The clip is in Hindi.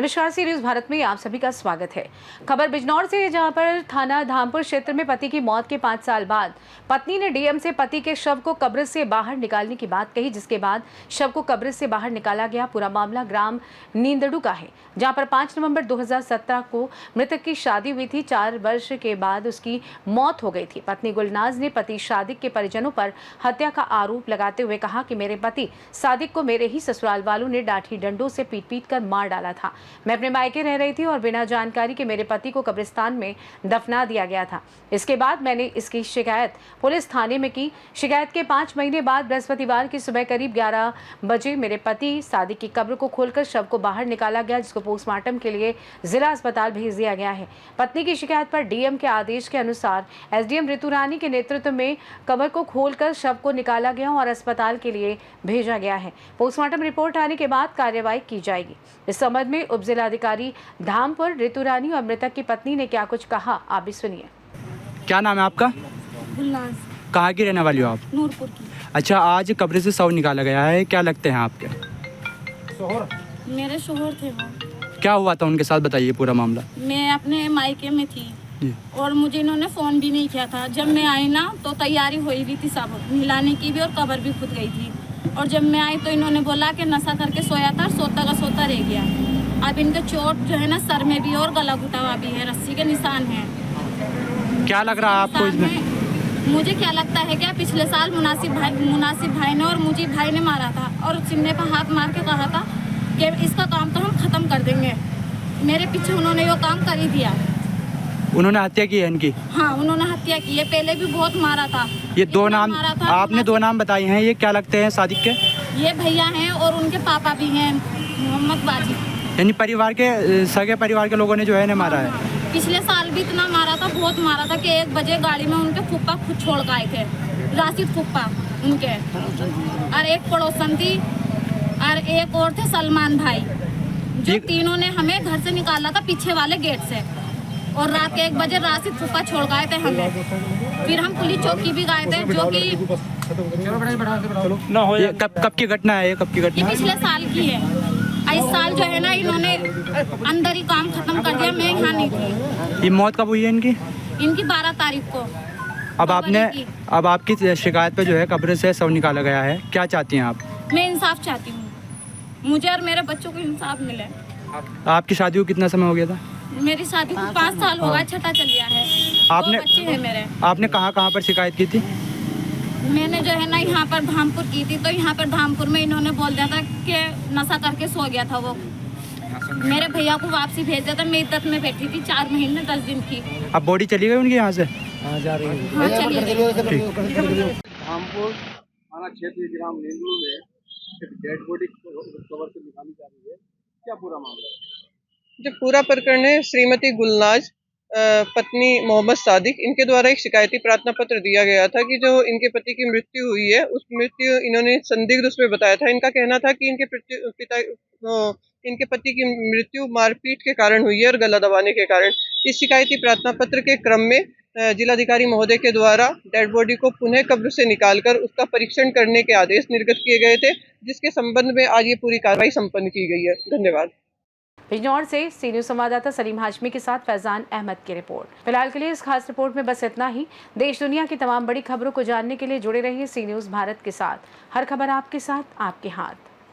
नमस्कार, सी न्यूज़ भारत में आप सभी का स्वागत है। खबर बिजनौर से, जहां पर थाना धामपुर क्षेत्र में पति की मौत के 5 साल बाद पत्नी ने डीएम से पति के शव को कब्र से बाहर निकालने की बात कही, जिसके बाद शव को कब्र से बाहर निकाला गया। पूरा मामला ग्राम नींदड़ू का है, जहां पर 5 नवंबर 2017 को मृतक की शादी हुई थी। 4 वर्ष के बाद उसकी मौत हो गई थी। पत्नी गुलनाज ने पति सादिक के परिजनों पर हत्या का आरोप लगाते हुए कहा कि मेरे पति सादिक को मेरे ही ससुराल वालों ने लाठी डंडों से पीट कर मार डाला था। मैं अपने मायके रह रही थी और बिना जानकारी के मेरे पति को कब्रिस्तान में दफना दिया गया था। इसके बाद मैंने इसकी शिकायत पुलिस थाने में की। शिकायत के 5 महीने बाद बृहस्पतिवार की सुबह करीब 11 बजे मेरे पति सादिक की कब्र को खोलकर शव को बाहर निकाला गया, जिसको पोस्टमार्टम के लिए जिला अस्पताल भेज दिया गया है। पत्नी की शिकायत पर डीएम के आदेश के अनुसार एसडीएम ऋतु रानी के नेतृत्व में कब्र को खोलकर शव को निकाला गया और अस्पताल के लिए भेजा गया है। पोस्टमार्टम रिपोर्ट आने के बाद कार्रवाई की जाएगी। इस संबंध में उप जिलाधिकारी धामपुर ऋतु रानी और मृतक की पत्नी ने क्या कुछ कहा, आप भी सुनिए। क्या नाम है आपका? गुलनाज। कहाँ की रहने वाली हो आप? नूरपुर की। अच्छा, आज कब्र से शव निकाला गया है, क्या लगते हैं आपके? मेरे शोहर थे वो। क्या हुआ था उनके साथ, बताइए पूरा मामला। मैं अपने मायके में थी जी। और मुझे इन्होंने फ़ोन भी नहीं किया था। जब मैं आई ना तो तैयारी हुई भी थी सब मिलाने की भी, और कब्र भी खुद गई थी। और जब मैं आई तो इन्होंने बोला कि नशा करके सोया था, सोता का सोता रह गया। अब इनके चोट जो है ना सर में भी और गला घुटा हुआ भी है, रस्सी के निशान हैं। क्या लग रहा है आपको इसमें? मुझे क्या लगता है क्या पिछले साल मुनासिब भाई ने और मुझे भाई ने मारा था और सीने पर हाथ मार के कहा था कि इसका काम तो हम ख़त्म कर देंगे। मेरे पीछे उन्होंने वो काम कर ही दिया। उन्होंने हत्या की है इनकी? हाँ, उन्होंने हत्या की है। पहले भी बहुत मारा था। ये 2 नाम आपने 2 नाम बताए हैं, ये क्या लगते हैं सादिक के? ये भैया हैं और उनके पापा भी हैं, मोहम्मद बाजी। यानी परिवार के सगे परिवार के लोगों ने जो है इन्हें मारा है। पिछले साल भी इतना मारा था, बहुत मारा था कि 1 बजे गाड़ी में उनके फूफा खुद छोड़ के आए थे, राशिद फूफा उनके, और एक पड़ोसन थी और एक और थे सलमान भाई, जो तीनों ने हमें घर से निकाला था पीछे वाले गेट से। और रात के 1 बजे राशिद फूफा छोड़ गए थे हमें। फिर हम पुलिस चौकी भी गए थे, जो कि कब की घटना है? ये कब की घटना है? पिछले साल की है। इस साल जो है ना इन्होंने अंदर ही काम खत्म कर दिया, मैं यहाँ नहीं थी। ये मौत कब हुई है इनकी? इनकी 12 तारीख को। अब आपकी शिकायत पे जो है कब्र से शव निकाला गया है, क्या चाहती हैं आप? मैं इंसाफ चाहती हूँ, मुझे और मेरे बच्चों को इंसाफ मिले। आपकी शादी को कितना समय हो गया था? मेरी शादी को 5 साल हो गया, छठा चल गया है। 2 बच्चे हैं मेरे। आपने कहाँ पर शिकायत की थी? मैंने जो है ना यहाँ पर धामपुर की थी, तो यहाँ पर धामपुर में इन्होंने बोल दिया था कि नशा करके सो गया था वो। मेरे भैया को वापसी भेज दिया था। मैं इद्दत में बैठी थी 4 महीने 10 दिन की। अब बॉडी चली गई उनकी यहाँ से? जा रही है। हाँ, चली गई। धामपुर थाना क्षेत्र ग्राम नींदड़ू में एक डेड बॉडी कब्र से निकाली जा रही है, क्या पूरा मामला है? जो पूरा प्रकरण है, श्रीमती गुलनाज पत्नी मोहम्मद सादिक, इनके द्वारा एक शिकायती प्रार्थना पत्र दिया गया था कि जो इनके पति की मृत्यु हुई है, उस मृत्यु इन्होंने संदिग्ध उसमें बताया था। इनका कहना था कि इनके पति की मृत्यु मारपीट के कारण हुई है और गला दबाने के कारण। इस शिकायती प्रार्थना पत्र के क्रम में जिलाधिकारी महोदय के द्वारा डेड बॉडी को पुनः कब्र से निकालकर उसका परीक्षण करने के आदेश निर्गत किए गए थे, जिसके संबंध में आज ये पूरी कार्रवाई संपन्न की गई है। धन्यवाद। बिजनौर से सी न्यूज़ संवाददाता सलीम हाशमी के साथ फैजान अहमद की रिपोर्ट। फिलहाल के लिए इस खास रिपोर्ट में बस इतना ही। देश दुनिया की तमाम बड़ी खबरों को जानने के लिए जुड़े रहिए सी न्यूज़ भारत के साथ। हर खबर आपके साथ, आपके हाथ।